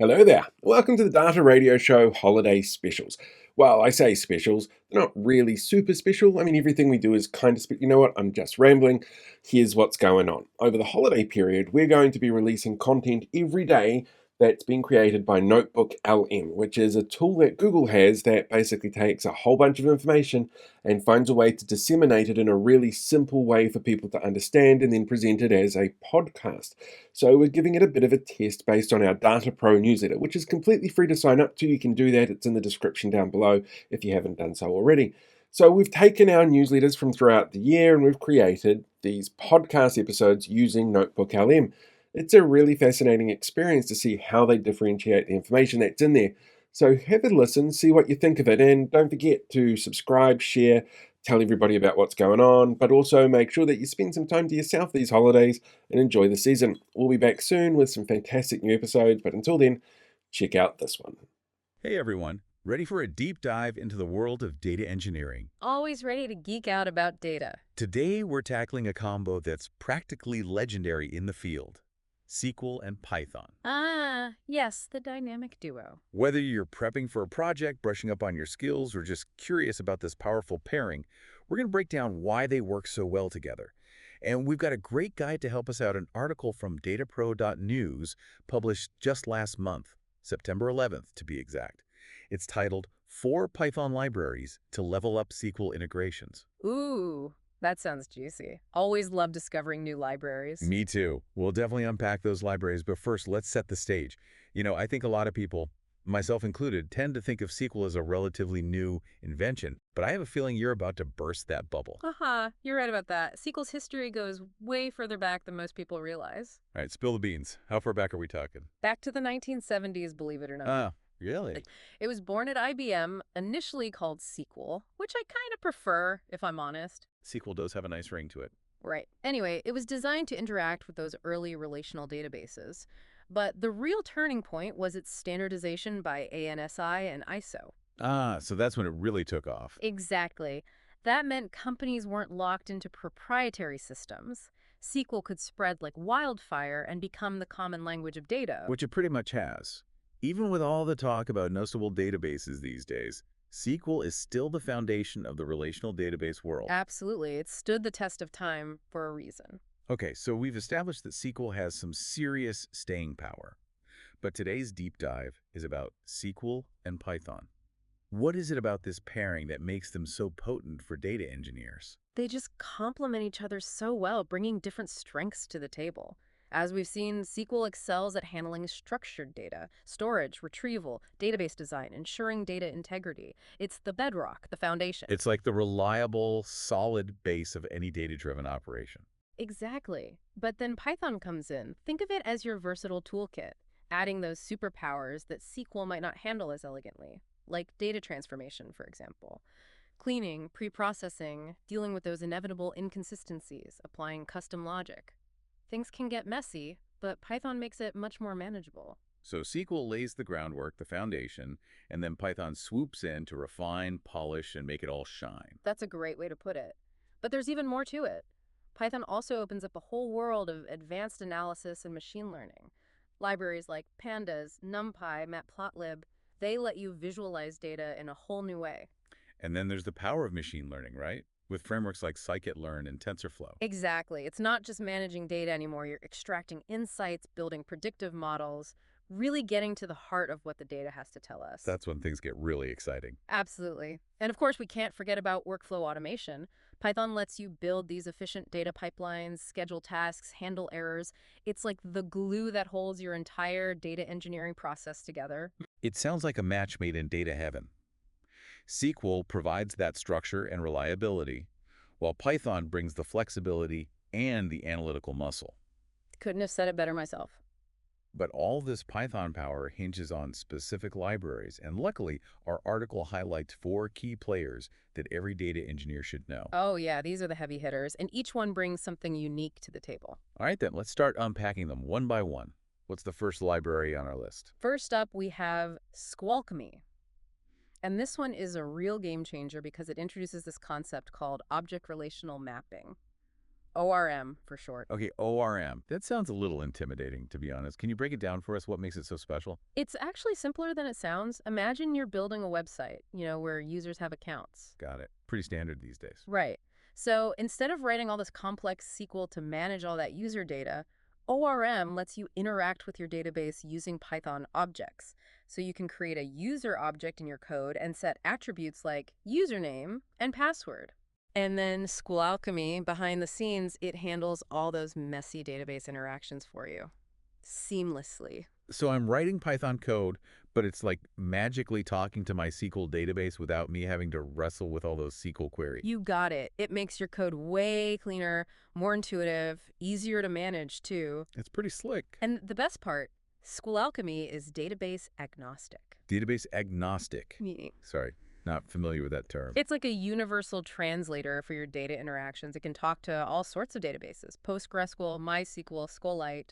Hello there. Welcome to the Data Radio Show Holiday Specials. Well, I say specials, they're not really super special. I mean, everything we do is kind of special. You know what? I'm just rambling. Here's what's going on. Over the holiday period, we're going to be releasing content every day that's been created by Notebook LM, which is a tool that Google has that basically takes a whole bunch of information and finds a way to disseminate it in a really simple way for people to understand and then present it as a podcast. So we're giving it a bit of a test based on our Data Pro newsletter, which is completely free to sign up to. You can do that. It's in the description down below if you haven't done so already. So we've taken our newsletters from throughout the year and we've created these podcast episodes using Notebook LM. It's a really fascinating experience to see how they differentiate the information that's in there. So have a listen, see what you think of it, and don't forget to subscribe, share, tell everybody about what's going on, but also make sure that you spend some time to yourself these holidays and enjoy the season. We'll be back soon with some fantastic new episodes, but until then, check out this one. Hey everyone, ready for a deep dive into the world of data engineering? Always ready to geek out about data. Today we're tackling a combo that's practically legendary in the field: SQL and Python. Yes, the dynamic duo. Whether you're prepping for a project, brushing up on your skills, or just curious about this powerful pairing, we're going to break down why they work so well together. And we've got a great guide to help us out, an article from datapro.news published just last month, September 11th to be exact. It's titled 4 Python Libraries to Level Up SQL Integrations. Ooh, that sounds juicy. Always love discovering new libraries. Me too. We'll definitely unpack those libraries, but first, let's set the stage. I think a lot of people, myself included, tend to think of SQL as a relatively new invention, but I have a feeling you're about to burst that bubble. You're right about that. SQL's history goes way further back than most people realize. All right, spill the beans. How far back are we talking? Back to the 1970s, believe it or not. Ah, really? It was born at IBM, initially called SQL, which I kind of prefer, if I'm honest. SQL does have a nice ring to it. Right. Anyway, it was designed to interact with those early relational databases. But the real turning point was its standardization by ANSI and ISO. Ah, so that's when it really took off. Exactly. That meant companies weren't locked into proprietary systems. SQL could spread like wildfire and become the common language of data. Which it pretty much has. Even with all the talk about noticeable databases these days, SQL is still the foundation of the relational database world. Absolutely. It stood the test of time for a reason. Okay, so we've established that SQL has some serious staying power. But today's deep dive is about SQL and Python. What is it about this pairing that makes them so potent for data engineers? They just complement each other so well, bringing different strengths to the table. As we've seen, SQL excels at handling structured data, storage, retrieval, database design, ensuring data integrity. It's the bedrock, the foundation. It's like the reliable, solid base of any data-driven operation. Exactly. But then Python comes in. Think of it as your versatile toolkit, adding those superpowers that SQL might not handle as elegantly, like data transformation, for example. Cleaning, pre-processing, dealing with those inevitable inconsistencies, applying custom logic. Things can get messy, but Python makes it much more manageable. So SQL lays the groundwork, the foundation, and then Python swoops in to refine, polish, and make it all shine. That's a great way to put it. But there's even more to it. Python also opens up a whole world of advanced analysis and machine learning. Libraries like Pandas, NumPy, Matplotlib, they let you visualize data in a whole new way. And then there's the power of machine learning, right? With frameworks like scikit-learn and TensorFlow. Exactly. It's not just managing data anymore. You're extracting insights, building predictive models, really getting to the heart of what the data has to tell us. That's when things get really exciting. Absolutely. And of course, we can't forget about workflow automation. Python lets you build these efficient data pipelines, schedule tasks, handle errors. It's like the glue that holds your entire data engineering process together. It sounds like a match made in data heaven. SQL provides that structure and reliability, while Python brings the flexibility and the analytical muscle. Couldn't have said it better myself. But all this Python power hinges on specific libraries, and luckily, our article highlights 4 key players that every data engineer should know. Oh yeah, these are the heavy hitters, and each one brings something unique to the table. All right then, let's start unpacking them one by one. What's the first library on our list? First up, we have Squalchemy. And this one is a real game changer because it introduces this concept called object relational mapping. ORM for short. Okay, ORM. That sounds a little intimidating, to be honest. Can you break it down for us? What makes it so special? It's actually simpler than it sounds. Imagine you're building a website, where users have accounts. Got it. Pretty standard these days. Right. So instead of writing all this complex SQL to manage all that user data, ORM lets you interact with your database using Python objects. So you can create a user object in your code and set attributes like username and password. And then School Alchemy, behind the scenes, it handles all those messy database interactions for you seamlessly. So I'm writing Python code, but it's like magically talking to my SQL database without me having to wrestle with all those SQL queries. You got it. It makes your code way cleaner, more intuitive, easier to manage, too. It's pretty slick. And the best part, School Alchemy is database agnostic. Database agnostic. Meaning, Sorry, not familiar with that term. it's like a universal translator for your data interactions. It can talk to all sorts of databases, PostgreSQL, MySQL, SQLite,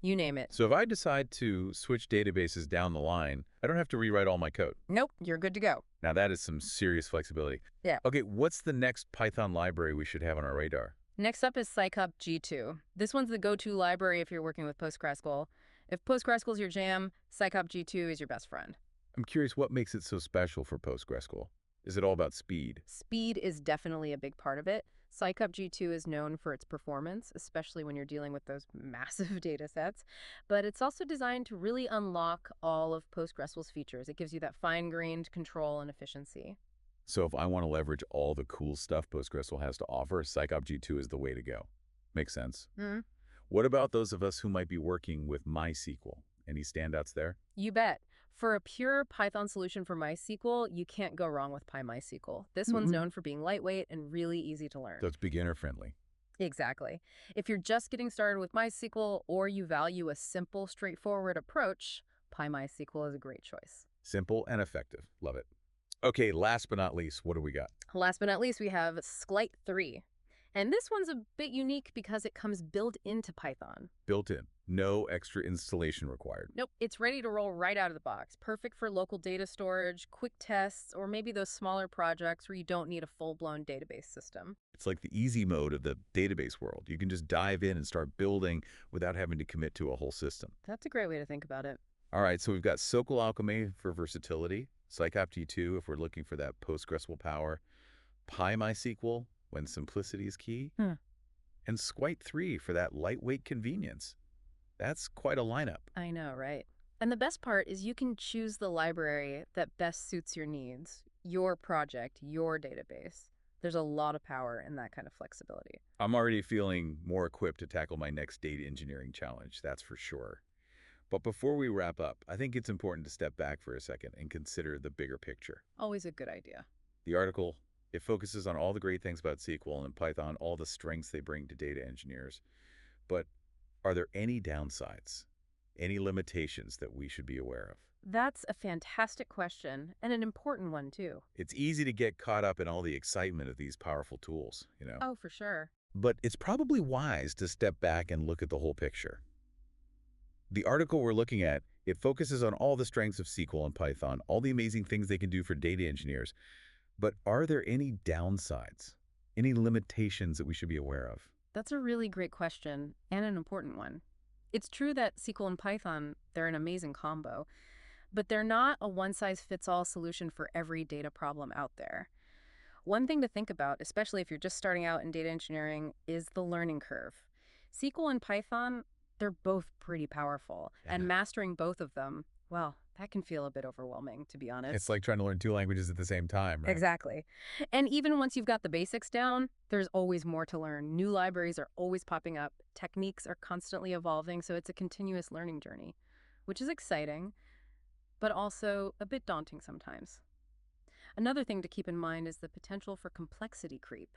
you name it. So if I decide to switch databases down the line, I don't have to rewrite all my code. Nope, you're good to go. Now that is some serious flexibility. Yeah. Okay, what's the next Python library we should have on our radar? Next up is Scicop G2. This one's the go-to library if you're working with PostgreSQL. If PostgreSQL is your jam, Scicop G2 is your best friend. I'm curious what makes it so special for PostgreSQL. Is it all about speed? Speed is definitely a big part of it. Scicop G2 is known for its performance, especially when you're dealing with those massive data sets. But it's also designed to really unlock all of PostgreSQL's features. It gives you that fine-grained control and efficiency. So if I want to leverage all the cool stuff PostgreSQL has to offer, Scicop G2 is the way to go. Makes sense. Hmm. What about those of us who might be working with MySQL? Any standouts there? You bet. For a pure Python solution for MySQL, you can't go wrong with PyMySQL. This one's known for being lightweight and really easy to learn. So it's beginner friendly. Exactly. If you're just getting started with MySQL or you value a simple, straightforward approach, PyMySQL is a great choice. Simple and effective. Love it. Okay, last but not least, what do we got? Last but not least, we have Sclite 3. And this one's a bit unique because it comes built into Python. Built in. No extra installation required. Nope, it's ready to roll right out of the box. Perfect for local data storage, quick tests, or maybe those smaller projects where you don't need a full-blown database system. It's like the easy mode of the database world. You can just dive in and start building without having to commit to a whole system. That's a great way to think about it. All right, so we've got SQL Alchemy for versatility, Scicop G2 if we're looking for that PostgreSQL power, PyMySQL when simplicity is key, and Sclite 3 for that lightweight convenience. That's quite a lineup. I know, right? And the best part is you can choose the library that best suits your needs, your project, your database. There's a lot of power in that kind of flexibility. I'm already feeling more equipped to tackle my next data engineering challenge, that's for sure. But before we wrap up, I think it's important to step back for a second and consider the bigger picture. Always a good idea. The article, it focuses on all the great things about SQL and Python, all the strengths they bring to data engineers. But are there any downsides, any limitations that we should be aware of? That's a fantastic question, and an important one, too. It's easy to get caught up in all the excitement of these powerful tools, Oh, for sure. But it's probably wise to step back and look at the whole picture. The article we're looking at, it focuses on all the strengths of SQL and Python, all the amazing things they can do for data engineers. But are there any downsides, any limitations that we should be aware of? That's a really great question, and an important one. It's true that SQL and Python, they're an amazing combo, but they're not a one-size-fits-all solution for every data problem out there. One thing to think about, especially if you're just starting out in data engineering, is the learning curve. SQL and Python, they're both pretty powerful, and mastering both of them, well, that can feel a bit overwhelming, to be honest. It's like trying to learn two languages at the same time, right? Exactly. And even once you've got the basics down, there's always more to learn. New libraries are always popping up. Techniques are constantly evolving, so it's a continuous learning journey, which is exciting, but also a bit daunting sometimes. Another thing to keep in mind is the potential for complexity creep.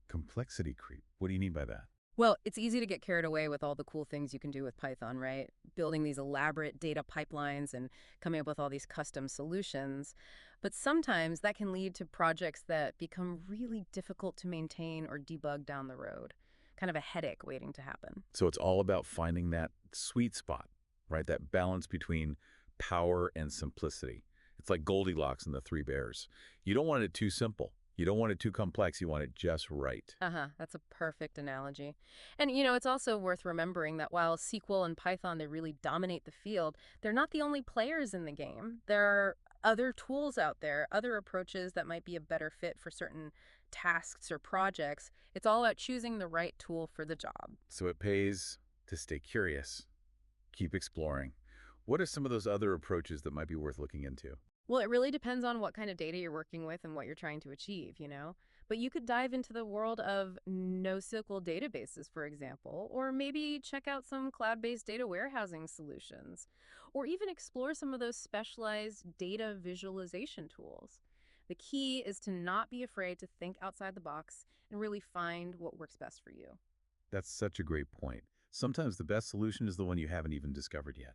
Complexity creep. What do you mean by that? Well, it's easy to get carried away with all the cool things you can do with Python, right? Building these elaborate data pipelines and coming up with all these custom solutions. But sometimes that can lead to projects that become really difficult to maintain or debug down the road. Kind of a headache waiting to happen. So it's all about finding that sweet spot, right? That balance between power and simplicity. It's like Goldilocks and the Three Bears. You don't want it too simple. You don't want it too complex, you want it just right. Uh-huh, that's a perfect analogy. And it's also worth remembering that while SQL and Python, they really dominate the field, they're not the only players in the game. There are other tools out there, other approaches that might be a better fit for certain tasks or projects. It's all about choosing the right tool for the job. So it pays to stay curious, keep exploring. What are some of those other approaches that might be worth looking into? Well, it really depends on what kind of data you're working with and what you're trying to achieve. But you could dive into the world of NoSQL databases, for example, or maybe check out some cloud-based data warehousing solutions, or even explore some of those specialized data visualization tools. The key is to not be afraid to think outside the box and really find what works best for you. That's such a great point. Sometimes the best solution is the one you haven't even discovered yet.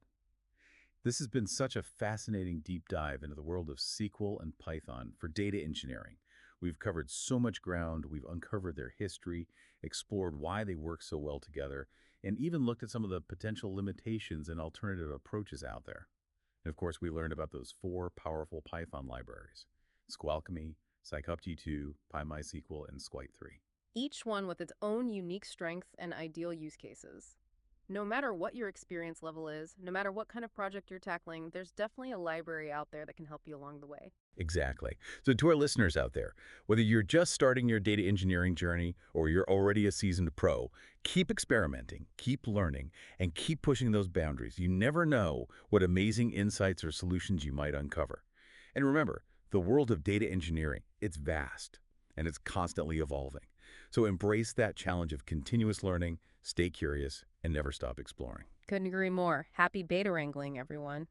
This has been such a fascinating deep dive into the world of SQL and Python for data engineering. We've covered so much ground, we've uncovered their history, explored why they work so well together, and even looked at some of the potential limitations and alternative approaches out there. And of course, we learned about those four powerful Python libraries: Squalchemy, scikub-2, PyMySQL, and Squite3. Each one with its own unique strengths and ideal use cases. No matter what your experience level is, no matter what kind of project you're tackling, there's definitely a library out there that can help you along the way. Exactly. So to our listeners out there, whether you're just starting your data engineering journey or you're already a seasoned pro, keep experimenting, keep learning, and keep pushing those boundaries. You never know what amazing insights or solutions you might uncover. And remember, the world of data engineering, it's vast and it's constantly evolving. So embrace that challenge of continuous learning, stay curious, and never stop exploring. Couldn't agree more. Happy beta wrangling, everyone.